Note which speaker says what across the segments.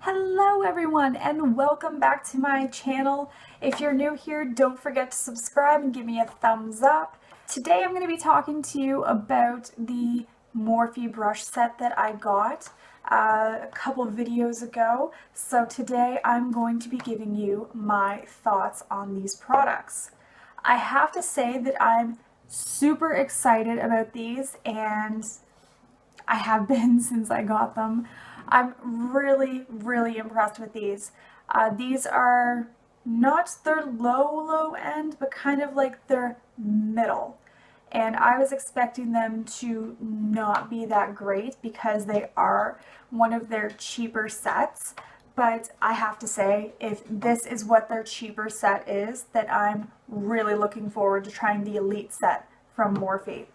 Speaker 1: Hello everyone and welcome back to my channel. If you're new here, don't forget to subscribe and give me a thumbs up. Today I'm going to be talking to you about the Morphe brush set that I got a couple of videos ago. So today I'm going to be giving you my thoughts on these products. I have to say that I'm super excited about these, and I have been since I got them. I'm really impressed with these. These are not their low end, but kind of like their middle. And I was expecting them to not be that great because they are one of their cheaper sets. But I have to say, if this is what their cheaper set is, then I'm really looking forward to trying the Elite set from Morphe.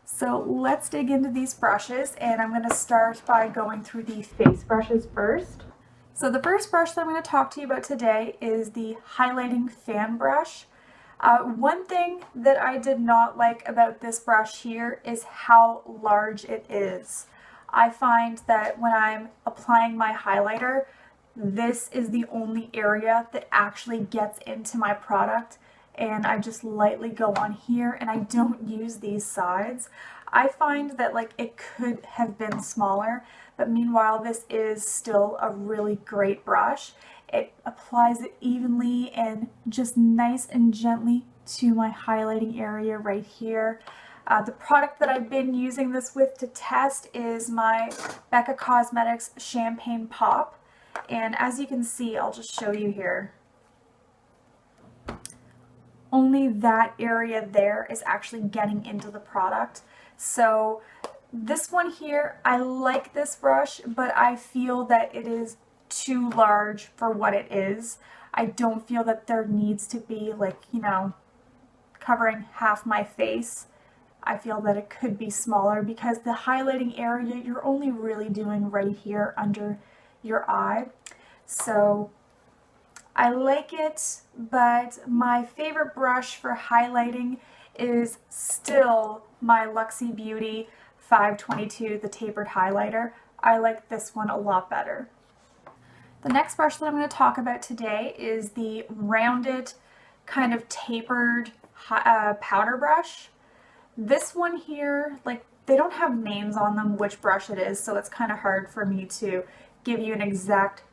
Speaker 1: So let's dig into these brushes, and I'm going to start by going through the face brushes first. So the first brush that I'm going to talk to you about today is the highlighting fan brush. One thing that I did not like about this brush here is how large it is. I find that when I'm applying my highlighter, this is the only area that actually gets into my product, and I just lightly go on here and I don't use these sides. I find that like it could have been smaller, but meanwhile this is still a really great brush. It applies it evenly and just nice and gently to my highlighting area right here. The product that I've been using this with to test is my Becca Cosmetics Champagne Pop, and as you can see, I'll just show you here. Only that area there is actually getting into the product. So this one here, I like this brush, but I feel that it is too large for what it is. I don't feel that there needs to be like, covering half my face. I feel that it could be smaller because the highlighting area you're only really doing right here under your eye. So I like it, but my favorite brush for highlighting is still my Luxie Beauty 522, the tapered highlighter. I like this one a lot better. The next brush that I'm going to talk about today is the rounded, kind of tapered powder brush. This one here, like, they don't have names on them which brush it is, so it's kind of hard for me to give you an exact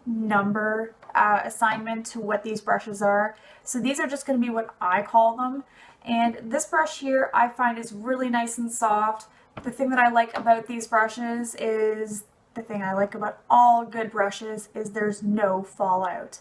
Speaker 1: number assignment to what these brushes are. So these are just going to be what I call them. And this brush here I find is really nice and soft. The thing that I like about these brushes is, the thing I like about all good brushes is there's no fallout.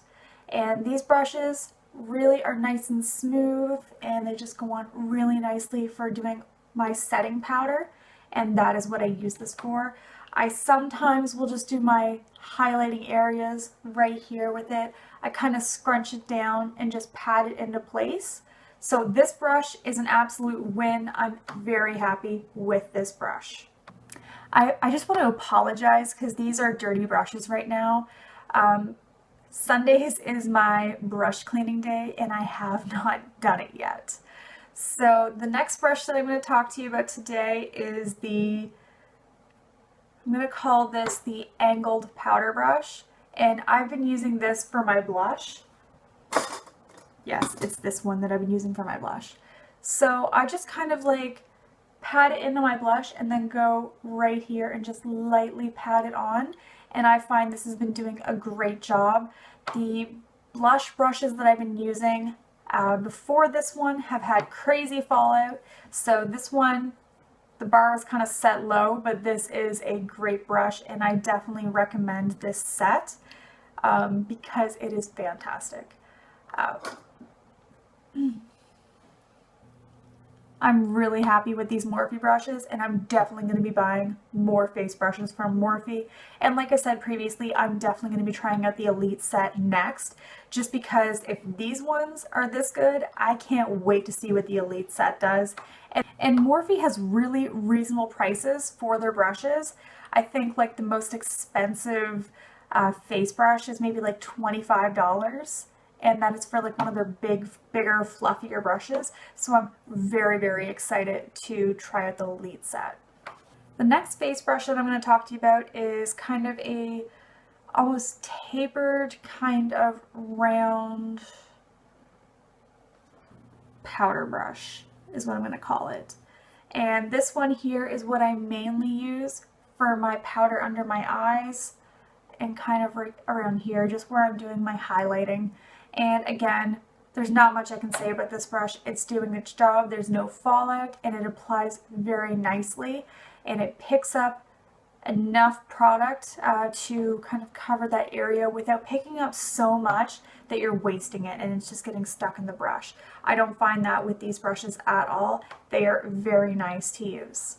Speaker 1: And these brushes really are nice and smooth, and they just go on really nicely for doing my setting powder, and that is what I use this for. I sometimes will just do my highlighting areas right here with it. I kind of scrunch it down and just pat it into place. So this brush is an absolute win. I'm very happy with this brush. I just want to apologize because these are dirty brushes right now. Sundays is my brush cleaning day and I have not done it yet. So the next brush that I'm going to talk to you about today is I'm going to call this the angled powder brush, and I've been using this for my blush. Yes, it's this one that I've been using for my blush. So I just kind of like pat it into my blush and then go right here and just lightly pat it on, and I find this has been doing a great job. The blush brushes that I've been using before this one have had crazy fallout, so this one, the bar is kind of set low, but this is a great brush and I definitely recommend this set because it is fantastic. I'm really happy with these Morphe brushes, and I'm definitely going to be buying more face brushes from Morphe. And like I said previously, I'm definitely going to be trying out the Elite set next, just because if these ones are this good, I can't wait to see what the Elite set does. And Morphe has really reasonable prices for their brushes. I think like the most expensive face brush is maybe like $25. And that is for like one of their bigger, fluffier brushes. So I'm very excited to try out the Elite set. The next face brush that I'm going to talk to you about is kind of a almost tapered kind of round powder brush is what I'm going to call it. And this one here is what I mainly use for my powder under my eyes and kind of right around here, just where I'm doing my highlighting. And again, there's not much I can say about this brush. It's doing its job. There's no fallout, and it applies very nicely, and it picks up enough product to kind of cover that area without picking up so much that you're wasting it and it's just getting stuck in the brush. I don't find that with these brushes at all. They are very nice to use.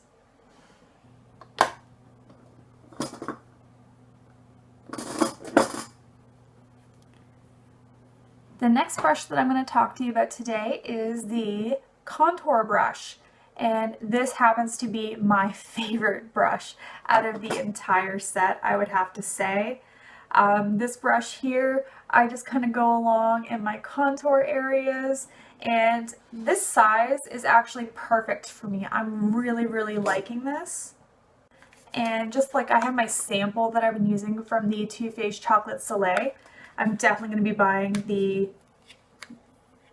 Speaker 1: The next brush that I'm going to talk to you about today is the contour brush. And this happens to be my favorite brush out of the entire set, I would have to say. This brush here, I just kind of go along in my contour areas, and this size is actually perfect for me. I'm really, really liking this. And just like I have my sample that I've been using from the Too Faced Chocolate Soleil, I'm definitely going to be buying the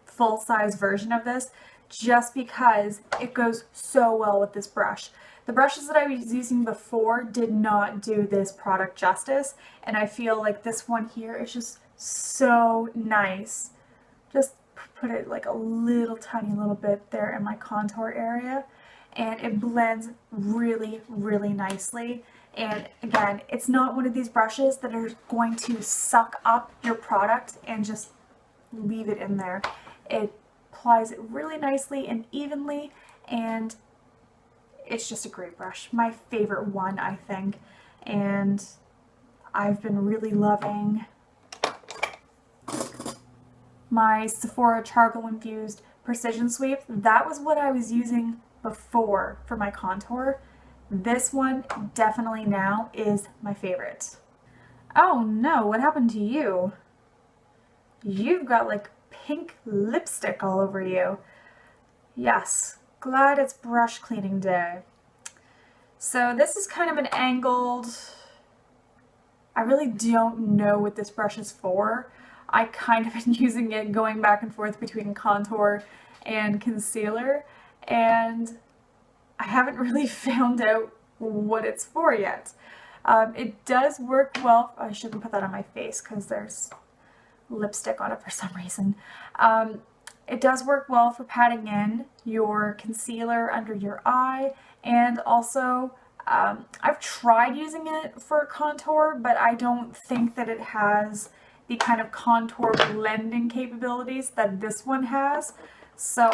Speaker 1: full-size version of this, just because it goes so well with this brush. The brushes that I was using before did not do this product justice, and I feel like this one here is just so nice. Just put it like a little tiny little bit there in my contour area, and it blends really, really nicely. And again, it's not one of these brushes that are going to suck up your product and just leave it in there. It applies it really nicely and evenly, and it's just a great brush. My favorite one, I think. And I've been really loving my Sephora Charcoal Infused Precision Sweep. That was what I was using before for my contour. This one definitely now is my favorite. Oh no, what happened to you? You've got like pink lipstick all over you. Yes, glad it's brush cleaning day. So this is kind of an angled, I really don't know what this brush is for. I kind of been using it going back and forth between contour and concealer, and I haven't really found out what it's for yet. It does work well. I shouldn't put that on my face because there's lipstick on it for some reason. It does work well for patting in your concealer under your eye, and also I've tried using it for contour, but I don't think that it has the kind of contour blending capabilities that this one has. So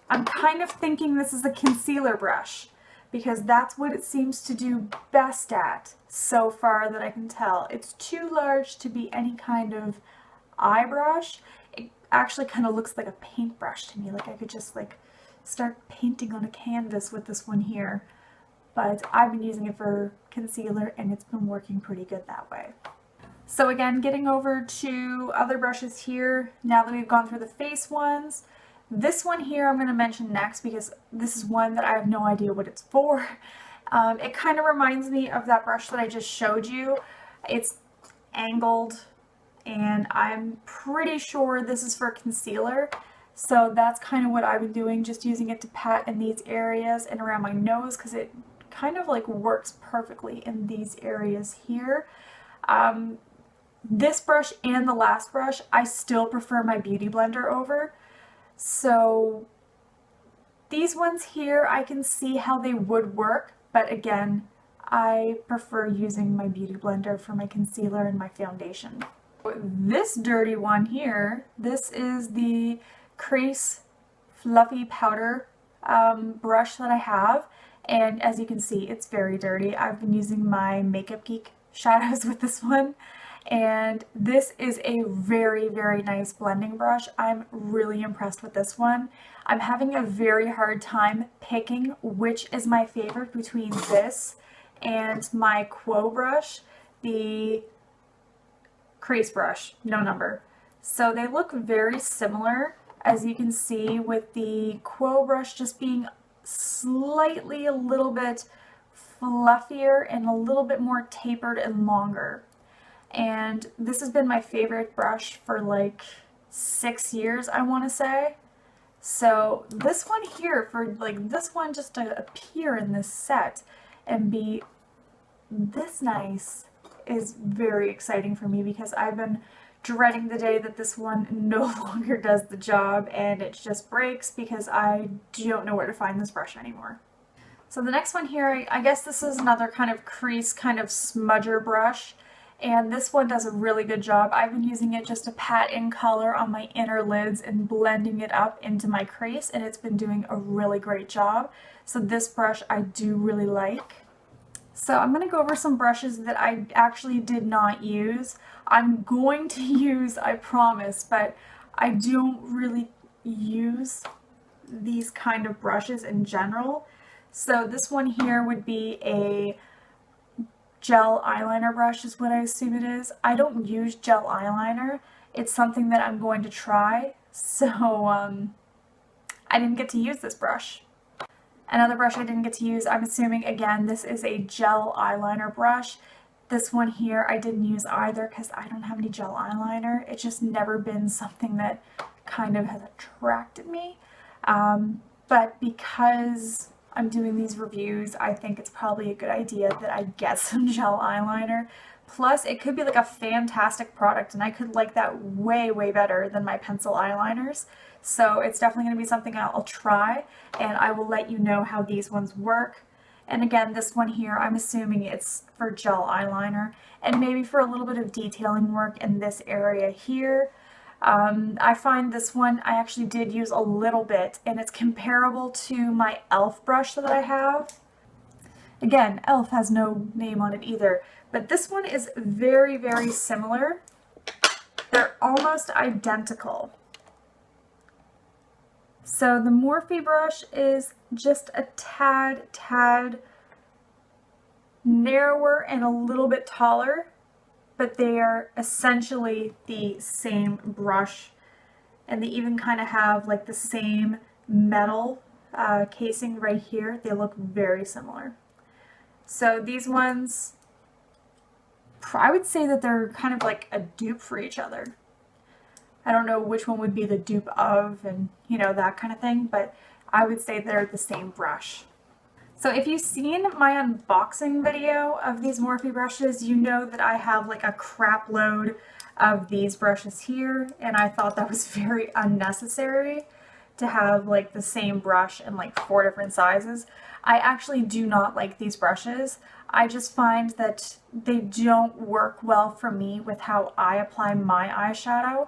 Speaker 1: I'm kind of thinking this is a concealer brush, because that's what it seems to do best at so far that I can tell. It's too large to be any kind of eye brush. It actually kind of looks like a paintbrush to me, like I could just like start painting on a canvas with this one here. But I've been using it for concealer and it's been working pretty good that way. So again, getting over to other brushes here, now that we've gone through the face ones, this one here I'm going to mention next because this is one that I have no idea what it's for. It kind of reminds me of that brush that I just showed you. It's angled, and I'm pretty sure this is for concealer. So that's kind of what I've been doing, just using it to pat in these areas and around my nose, because it kind of like works perfectly in these areas here. This brush and the last brush, I still prefer my Beauty Blender over. So these ones here, I can see how they would work, but again, I prefer using my Beauty Blender for my concealer and my foundation. This dirty one here, this is the Crease Fluffy Powder brush that I have, and as you can see, it's very dirty. I've been using my Makeup Geek shadows with this one, and this is a very, very nice blending brush. I'm really impressed with this one. I'm having a very hard time picking which is my favorite between this and my Quo brush, the crease brush, no number. So they look very similar, as you can see, with the Quo brush just being slightly a little bit fluffier and a little bit more tapered and longer. and this has been my favorite brush for like 6 years, I want to say. So this one here, for like this one just to appear in this set and be this nice, is very exciting for me, because I've been dreading the day that this one no longer does the job and it just breaks, because I don't know where to find this brush anymore. So the next one here, I guess this is another kind of crease, kind of smudger brush, and this one does a really good job. I've been using it just to pat in color on my inner lids and blending it up into my crease, and it's been doing a really great job. So this brush I do really like. So I'm going to go over some brushes that I actually did not use. I'm going to use, I promise, but I don't really use these kind of brushes in general. So this one here would be a gel eyeliner brush, is what I assume it is. I don't use gel eyeliner. It's something that I'm going to try, so I didn't get to use this brush. Another brush I didn't get to use, I'm assuming, again, this is a gel eyeliner brush. This one here I didn't use either because I don't have any gel eyeliner. It's just never been something that kind of has attracted me. But because I'm doing these reviews, I think it's probably a good idea that I get some gel eyeliner. Plus, it could be like a fantastic product, and I could like that way, way better than my pencil eyeliners. So it's definitely going to be something I'll try, and I will let you know how these ones work. And again, this one here, I'm assuming it's for gel eyeliner, and maybe for a little bit of detailing work in this area here. I find this one I actually did use a little bit, and it's comparable to my e.l.f. brush that I have. Again, e.l.f. has no name on it either, but this one is very, very similar. They're almost identical. So the Morphe brush is just a tad narrower and a little bit taller, but they are essentially the same brush, and they even kind of have like the same metal casing right here. They look very similar. So these ones, I would say that they're kind of like a dupe for each other. I don't know which one would be the dupe of, and you know, that kind of thing, but I would say they're the same brush. So if you've seen my unboxing video of these Morphe brushes, you know that I have like a crap load of these brushes here, and I thought that was very unnecessary to have like the same brush in like 4 different sizes. I actually do not like these brushes. I just find that they don't work well for me with how I apply my eyeshadow.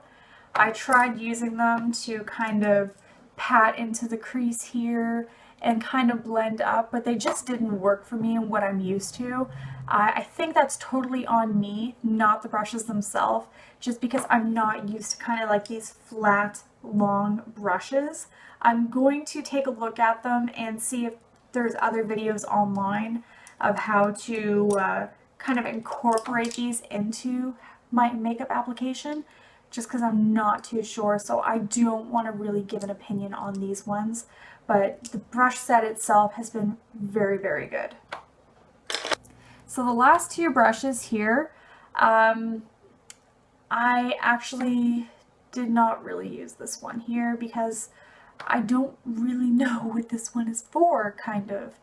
Speaker 1: I tried using them to kind of pat into the crease here and kind of blend up, but they just didn't work for me and what I'm used to. I think that's totally on me, not the brushes themselves, just because I'm not used to kind of like these flat, long brushes. I'm going to take a look at them and see if there's other videos online of how to kind of incorporate these into my makeup application, just because I'm not too sure, so I don't want to really give an opinion on these ones. But the brush set itself has been very, very good. So the last 2 brushes here, I actually did not really use this one here because I don't really know what this one is for, kind of.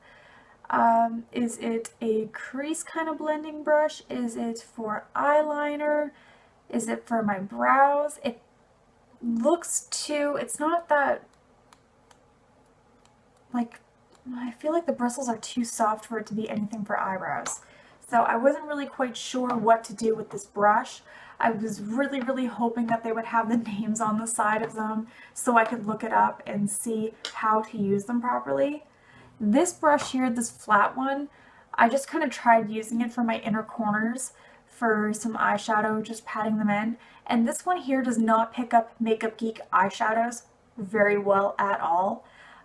Speaker 1: Is it a crease kind of blending brush? Is it for eyeliner? Is it for my brows? It looks too, it's not that, like, I feel like the bristles are too soft for it to be anything for eyebrows. So I wasn't really quite sure what to do with this brush. I was really, really hoping that they would have the names on the side of them so I could look it up and see how to use them properly. This brush here, this flat one, I just kind of tried using it for my inner corners for some eyeshadow, just patting them in. And this one here does not pick up Makeup Geek eyeshadows very well at all.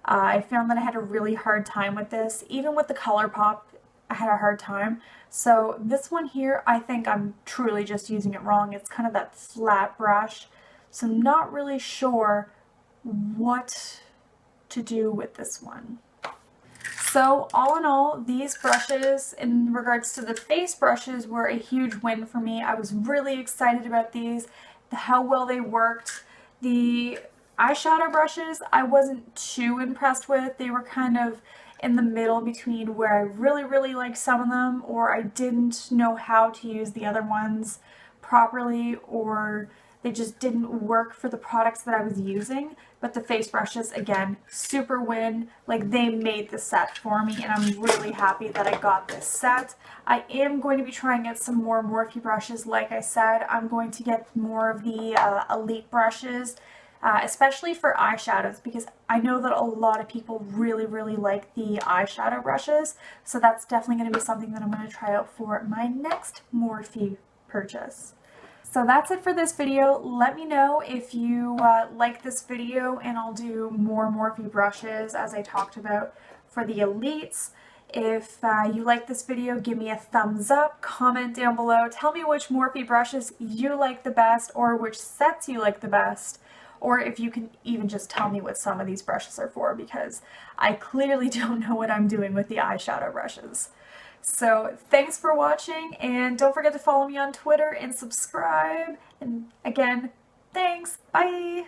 Speaker 1: I found that I had a really hard time with this. Even with the ColourPop, I had a hard time. So this one here, I think I'm truly just using it wrong. It's kind of that flat brush. So I'm not really sure what to do with this one. So So all in all, these brushes, in regards to the face brushes, were a huge win for me. I was really excited about these, how well they worked. The eyeshadow brushes, I wasn't too impressed with. They were kind of in the middle between where I really liked some of them, or I didn't know how to use the other ones properly, or they just didn't work for the products that I was using. But the face brushes, again, super win. Like, they made the set for me, and I'm really happy that I got this set. I am going to be trying out some more Morphe brushes. Like I said, I'm going to get more of the Elite brushes, especially for eyeshadows, because I know that a lot of people really like the eyeshadow brushes. So that's definitely going to be something that I'm going to try out for my next Morphe purchase. So that's it for this video. Let me know if you like this video, and I'll do more Morphe brushes as I talked about for the Elites. If you like this video, give me a thumbs up, comment down below, tell me which Morphe brushes you like the best, or which sets you like the best, or if you can even just tell me what some of these brushes are for, because I clearly don't know what I'm doing with the eyeshadow brushes. So thanks for watching, and don't forget to follow me on Twitter and subscribe. And again, thanks. Bye.